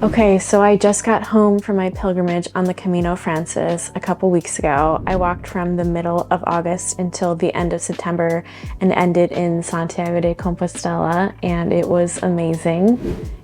Okay, so I just got home from my pilgrimage on the Camino Frances a couple weeks ago. I walked from the middle of August until the end of September and ended in Santiago de Compostela, and it was amazing.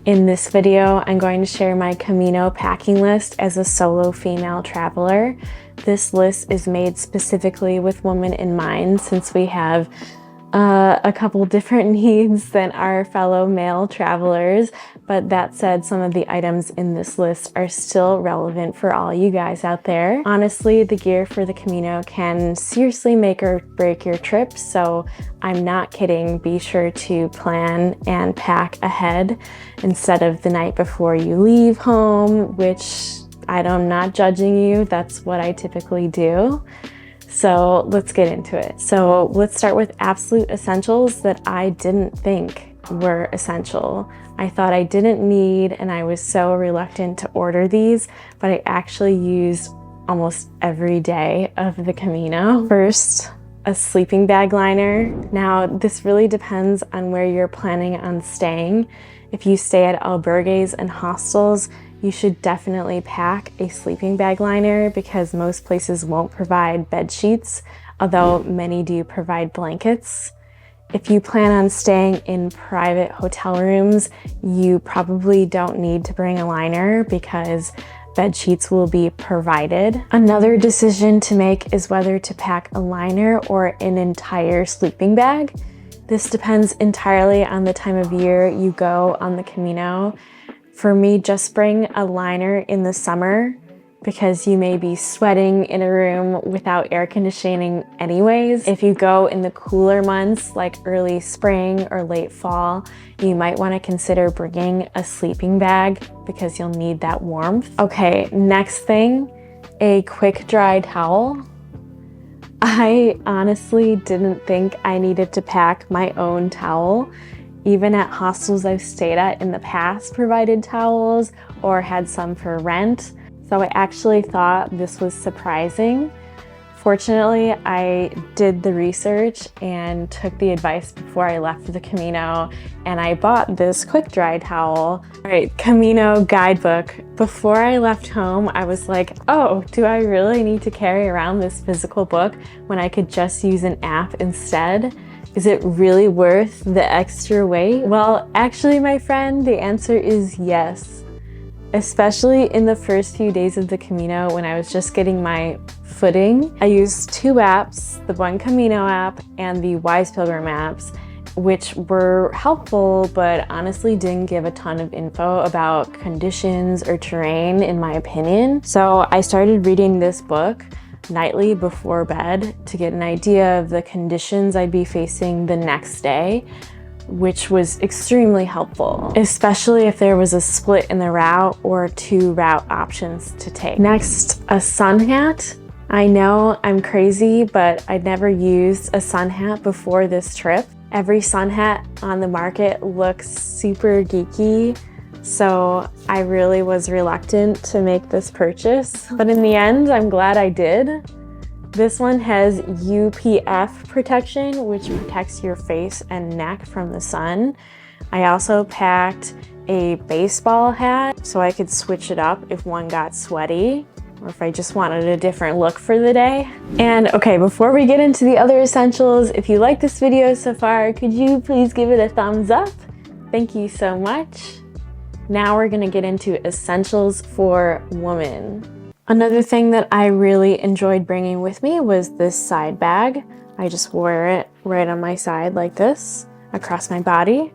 In this video, I'm going to share my Camino packing list as a solo female traveler. This list is made specifically with women in mind since we have a couple different needs than our fellow male travelers, but that said, some of the items in this list are still relevant for all you guys out there. Honestly, the gear for the Camino can seriously make or break your trip, so I'm not kidding. Be sure to plan and pack ahead instead of the night before you leave home, which I'm not judging you, that's what I typically do. So let's get into it. So let's start with absolute essentials that I didn't think were essential. I thought I didn't need, and I was so reluctant to order these, but I actually used almost every day of the Camino. First, a sleeping bag liner. Now, this really depends on where you're planning on staying. If you stay at albergues and hostels, you should definitely pack a sleeping bag liner because most places won't provide bed sheets, although many do provide blankets. If you plan on staying in private hotel rooms, you probably don't need to bring a liner because bed sheets will be provided. Another decision to make is whether to pack a liner or an entire sleeping bag. This depends entirely on the time of year you go on the Camino. For me, just bring a liner in the summer because you may be sweating in a room without air conditioning anyways. If you go in the cooler months like early spring or late fall, you might want to consider bringing a sleeping bag because you'll need that warmth. Okay, next thing, a quick dry towel. I honestly didn't think I needed to pack my own towel. Even at hostels I've stayed at in the past provided towels or had some for rent, so I actually thought this was surprising. Fortunately, I did the research and took the advice before I left the Camino, and I bought this quick dry towel. All right, Camino guidebook. Before I left home, I was like, oh, do I really need to carry around this physical book when I could just use an app instead? Is it really worth the extra weight? Well, actually, my friend, the answer is yes. Especially in the first few days of the Camino when I was just getting my footing. I used two apps, the BUEN CAMINO app and the Wise Pilgrim apps, which were helpful, but honestly didn't give a ton of info about conditions or terrain, in my opinion. So I started reading this book nightly before bed to get an idea of the conditions I'd be facing the next day, which was extremely helpful, especially if there was a split in the route or two route options to take. Next, a sun hat. I know I'm crazy, but I'd never used a sun hat before this trip. Every sun hat on the market looks super geeky, so I really was reluctant to make this purchase. But in the end, I'm glad I did. This one has UPF protection, which protects your face and neck from the sun. I also packed a baseball hat so I could switch it up if one got sweaty or if I just wanted a different look for the day. And okay, before we get into the other essentials, if you like this video so far, could you please give it a thumbs up? Thank you so much. Now we're gonna get into essentials for women. Another thing that I really enjoyed bringing with me was this side bag. I just wore it right on my side like this, across my body.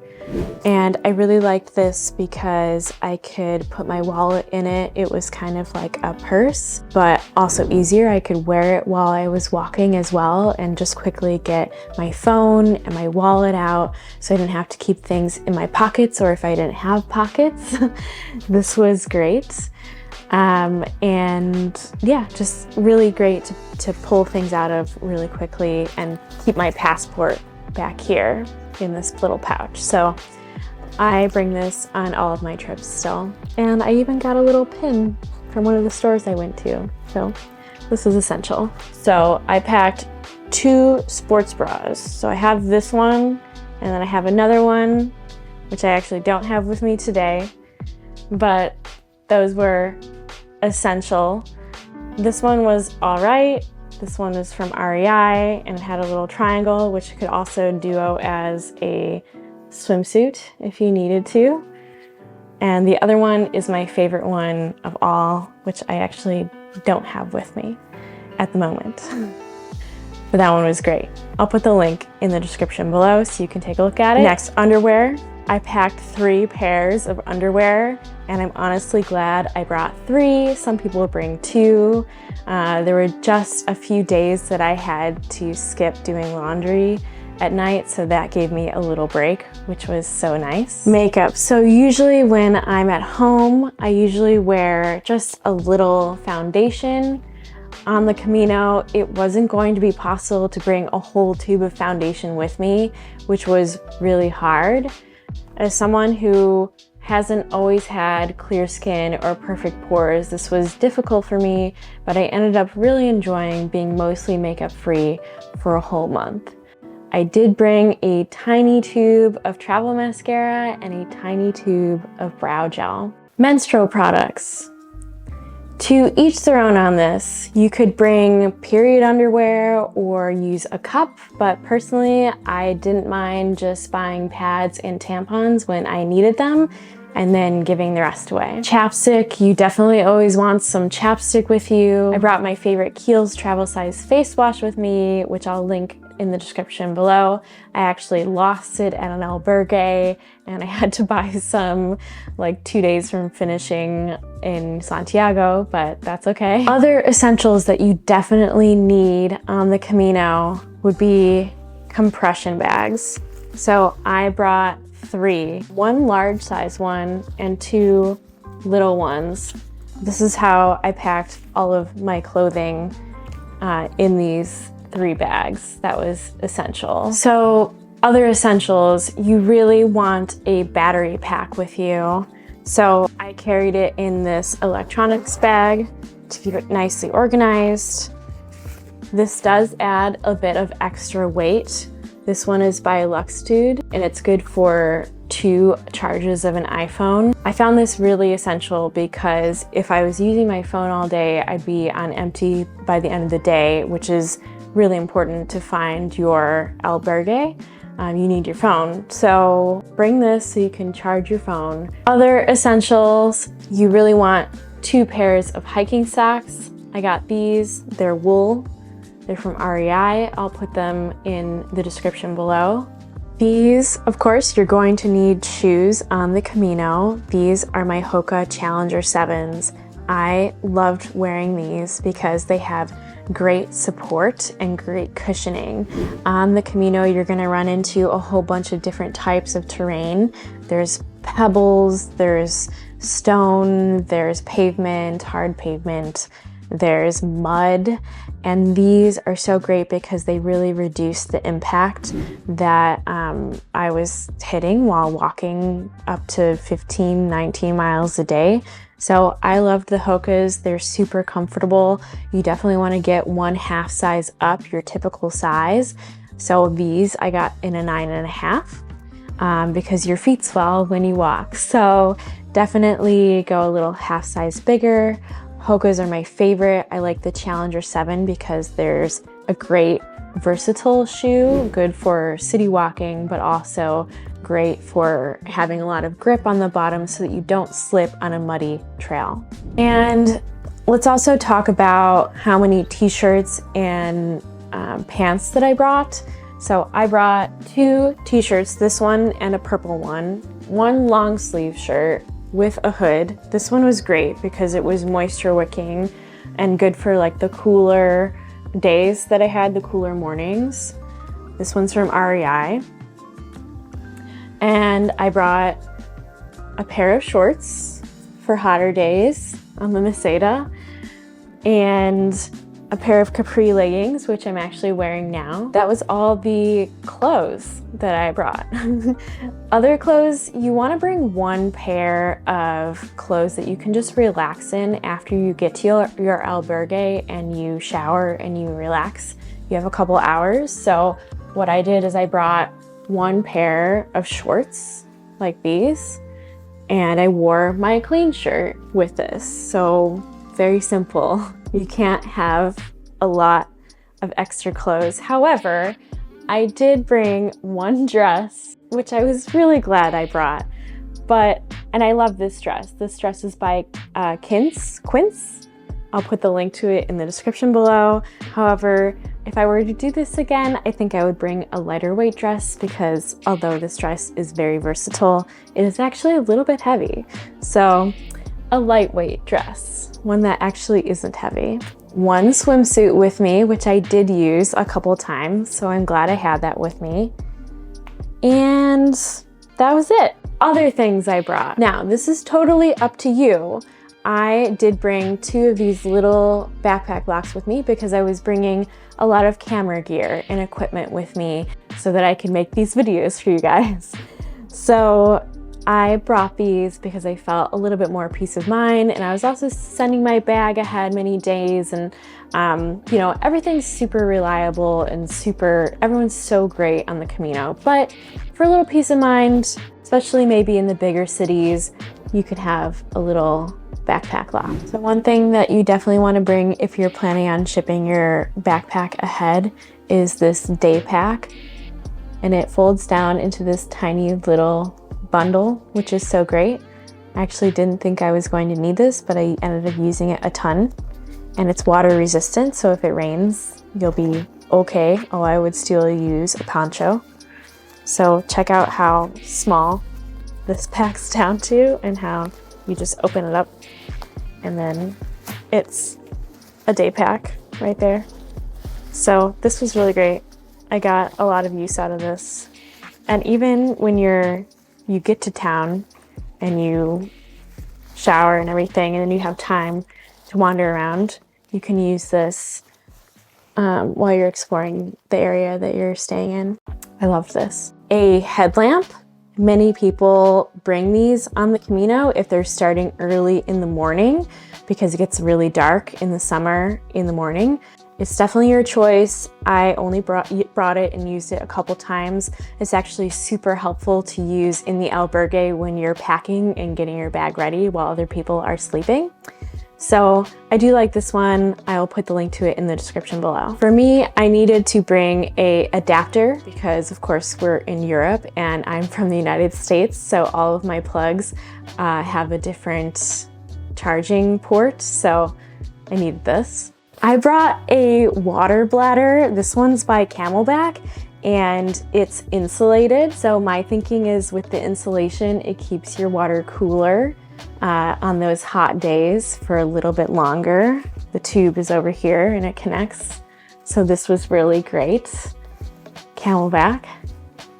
And I really liked this because I could put my wallet in it. It was kind of like a purse, but also easier. I could wear it while I was walking as well and just quickly get my phone and my wallet out so I didn't have to keep things in my pockets, or if I didn't have pockets. This was great. And yeah, just really great to pull things out of really quickly and keep my passport back here in this little pouch. So I bring this on all of my trips still. And I even got a little pin from one of the stores I went to. So this is essential. So I packed 2 sports bras. So I have this one, and then I have another one, which I actually don't have with me today. but those were essential. This one was all right. This one is from REI and it had a little triangle, which could also duo as a swimsuit if you needed to. And the other one is my favorite one of all, which I actually don't have with me at the moment. But that one was great. I'll put the link in the description below so you can take a look at it. Next, underwear. I packed 3 pairs of underwear and I'm honestly glad I brought 3. Some people bring 2. There were just a few days that I had to skip doing laundry at night, so that gave me a little break, which was so nice. Makeup. So usually when I'm at home, I usually wear just a little foundation. On the Camino, it wasn't going to be possible to bring a whole tube of foundation with me, which was really hard. As someone who hasn't always had clear skin or perfect pores, this was difficult for me, but I ended up really enjoying being mostly makeup free for a whole month. I did bring a tiny tube of travel mascara and a tiny tube of brow gel. Menstrual products. To each their own on this. You could bring period underwear or use a cup, but personally, I didn't mind just buying pads and tampons when I needed them and then giving the rest away. Chapstick, you definitely always want some chapstick with you. I brought my favorite Kiehl's travel size face wash with me, which I'll link in the description below. I actually lost it at an albergue and I had to buy some like 2 days from finishing in Santiago, but that's okay. Other essentials that you definitely need on the Camino would be compression bags. So I brought 3, 1 large size one and 2 little ones. This is how I packed all of my clothing in these 3 bags. That was essential. So other essentials, you really want a battery pack with you. So I carried it in this electronics bag to keep it nicely organized. This does add a bit of extra weight. This one is by Luxtude and it's good for 2 charges of an iPhone. I found this really essential because if I was using my phone all day, I'd be on empty by the end of the day, which is really important to find your albergue. You need your phone. So bring this so you can charge your phone. Other essentials, you really want 2 pairs of hiking socks. I got these, they're wool. They're from REI. I'll put them in the description below. These, of course, you're going to need shoes on the Camino. These are my Hoka Challenger 7s. I loved wearing these because they have great support and great cushioning. On the Camino, you're gonna run into a whole bunch of different types of terrain. There's pebbles, there's stone, there's pavement, hard pavement, there's mud, and these are so great because they really reduce the impact that I was hitting while walking up to 15, 19 miles a day. So I loved the Hokas. They're super comfortable. You definitely want to get 1/2 size up your typical size. So these I got in a 9.5 because your feet swell when you walk. So definitely go a little 1/2 size bigger. Hokas are my favorite. I like the Challenger 7 because there's a great versatile shoe, good for city walking, but also great for having a lot of grip on the bottom so that you don't slip on a muddy trail. And let's also talk about how many t-shirts and pants that I brought. So I brought 2 t-shirts, this one and a purple one long sleeve shirt with a hood. This one was great because it was moisture wicking and good for like the cooler days that I had, the cooler mornings. This one's from REI. And I brought a pair of shorts for hotter days on the Meseta and a pair of capri leggings, which I'm actually wearing now. That was all the clothes that I brought. Other clothes, you want to bring 1 pair of clothes that you can just relax in after you get to your albergue and you shower and you relax. You have a couple hours. So what I did is I brought 1 pair of shorts like these And I wore my clean shirt with this. So very simple. You can't have a lot of extra clothes. However, I did bring one dress, which I was really glad I brought. And I love this dress. This dress is by Quince. I'll put the link to it in the description below. However, if I were to do this again, I think I would bring a lighter weight dress because although this dress is very versatile, it is actually a little bit heavy. So a lightweight dress, one that actually isn't heavy. One swimsuit with me, which I did use a couple times, so I'm glad I had that with me. And that was it. Other things I brought. Now, this is totally up to you. I did bring 2 of these little backpack locks with me because I was bringing a lot of camera gear and equipment with me so that I could make these videos for you guys. So I brought these because I felt a little bit more peace of mind, and I was also sending my bag ahead many days, and you know, everything's super reliable and everyone's so great on the Camino. But for a little peace of mind, especially maybe in the bigger cities, you could have a little backpack lock. So one thing that you definitely want to bring if you're planning on shipping your backpack ahead is this Daypack, and it folds down into this tiny little bundle, which is so great. I actually didn't think I was going to need this, but I ended up using it a ton, and it's water resistant, so if it rains, you'll be okay. Oh, I would still use a poncho. So check out how small this packs down to and how you just open it up and then it's a day pack right there. So this was really great. I got a lot of use out of this. And even when you get to town and you shower and everything, and then you have time to wander around, you can use this while you're exploring the area that you're staying in. I love this. A headlamp. Many people bring these on the Camino if they're starting early in the morning because it gets really dark in the summer in the morning. It's definitely your choice. I only brought it and used it a couple times. It's actually super helpful to use in the albergue when you're packing and getting your bag ready while other people are sleeping. So I do like this one. I'll put the link to it in the description below. For me, I needed to bring an adapter because of course we're in Europe and I'm from the United States. So all of my plugs have a different charging port. So I needed this. I brought a water bladder. This one's by CamelBak and it's insulated. So my thinking is with the insulation, it keeps your water cooler on those hot days for a little bit longer. The tube is over here and it connects. So this was really great. CamelBak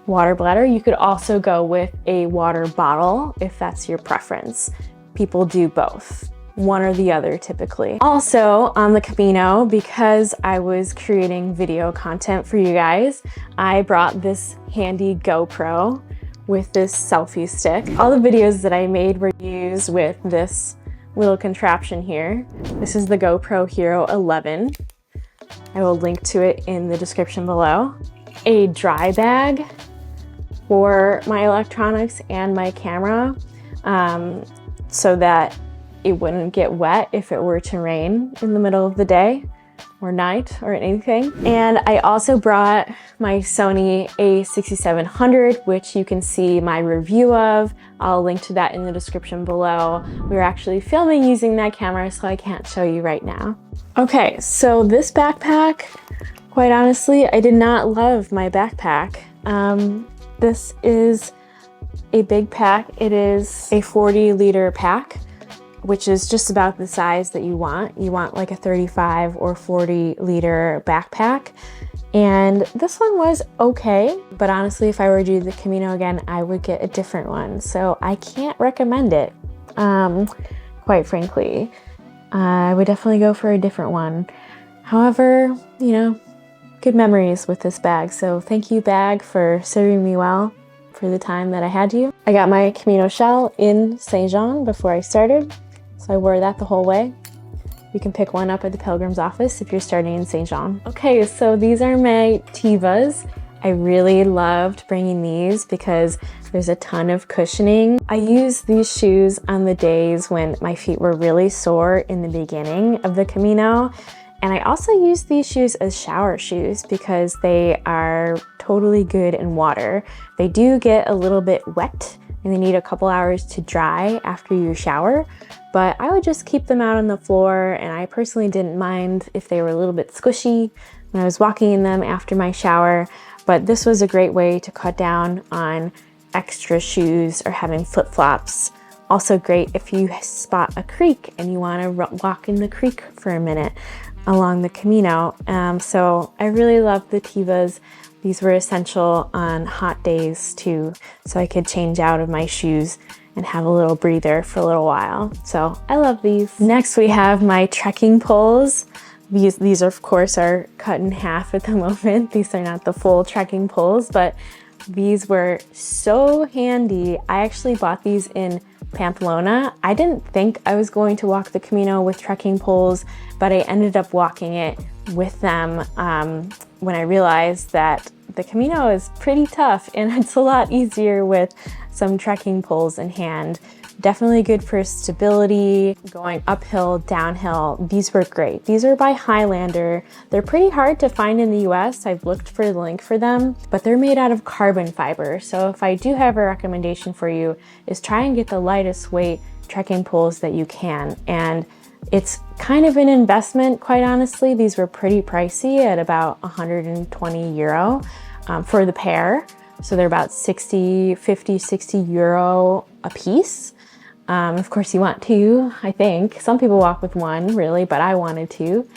water bladder. You could also go with a water bottle if that's your preference. People do both, one or the other typically. Also on the Camino, because I was creating video content for you guys, I brought this handy GoPro with this selfie stick. All the videos that I made were used with this little contraption here. This is the GoPro Hero 11. I will link to it in the description below. A dry bag for my electronics and my camera so that it wouldn't get wet if it were to rain in the middle of the day or night or anything. And I also brought my Sony a6700, which you can see my review of. I'll link to that in the description below. We were actually filming using that camera, so I can't show you right now. Okay, so this backpack, quite honestly, I did not love my backpack. This is a big pack. It is a 40-liter pack, which is just about the size that you want. You want like a 35 or 40-liter backpack. And this one was okay, but honestly, if I were to do the Camino again, I would get a different one. So I can't recommend it, quite frankly. I would definitely go for a different one. However, you know, good memories with this bag. So thank you, bag, for serving me well for the time that I had you. I got my Camino shell in Saint Jean before I started. So I wore that the whole way. You can pick one up at the Pilgrim's office if you're starting in Saint Jean. Okay, so these are my Tivas. I really loved bringing these because there's a ton of cushioning. I use these shoes on the days when my feet were really sore in the beginning of the Camino. And I also use these shoes as shower shoes because they are totally good in water. They do get a little bit wet and they need a couple hours to dry after you shower, but I would just keep them out on the floor, and I personally didn't mind if they were a little bit squishy when I was walking in them after my shower. But this was a great way to cut down on extra shoes or having flip-flops. Also great if you spot a creek and you want to walk in the creek for a minute along the Camino. So I really love the Tevas. These were essential on hot days too, so I could change out of my shoes and have a little breather for a little while. So I love these. Next we have my trekking poles. These of course are cut in half at the moment. These are not the full trekking poles, but these were so handy. I actually bought these in Pamplona. I didn't think I was going to walk the Camino with trekking poles, but I ended up walking it with them when I realized that the Camino is pretty tough and it's a lot easier with some trekking poles in hand. Definitely good for stability, going uphill, downhill. These were great. These are by Highlander. They're pretty hard to find in the US. I've looked for the link for them, but they're made out of carbon fiber. So if I do have a recommendation for you, is try and get the lightest weight trekking poles that you can. And it's kind of an investment, quite honestly. These were pretty pricey at about 120 euro for the pair. So they're about 50, 60 euro a piece. Of course you want two, I think. Some people walk with one, really, but I wanted two.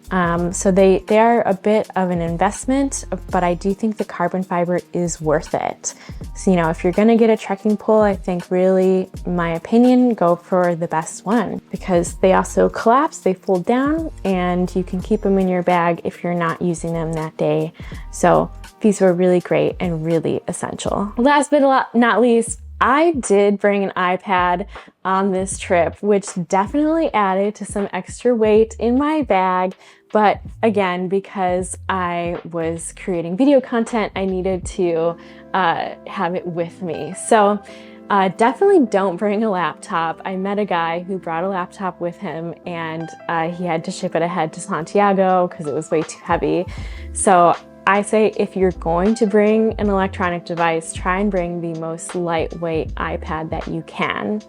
So they are a bit of an investment, but I do think the carbon fiber is worth it. So, you know, if you're gonna get a trekking pole, I think really, in my opinion, go for the best one because they also collapse, they fold down, and you can keep them in your bag if you're not using them that day. So these were really great and really essential. Last but not least, I did bring an iPad on this trip, which definitely added to some extra weight in my bag. But again, because I was creating video content, I needed to have it with me. So definitely don't bring a laptop. I met a guy who brought a laptop with him and he had to ship it ahead to Santiago because it was way too heavy. So I say if you're going to bring an electronic device, try and bring the most lightweight iPad that you can.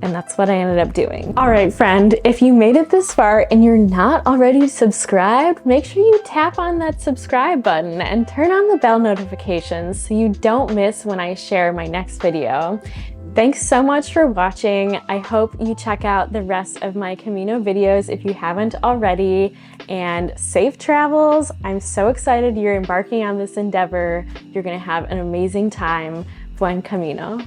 And that's what I ended up doing. All right, friend, if you made it this far and you're not already subscribed, make sure you tap on that subscribe button and turn on the bell notifications so you don't miss when I share my next video. Thanks so much for watching. I hope you check out the rest of my Camino videos if you haven't already, and safe travels. I'm so excited you're embarking on this endeavor. You're gonna have an amazing time. Buen Camino.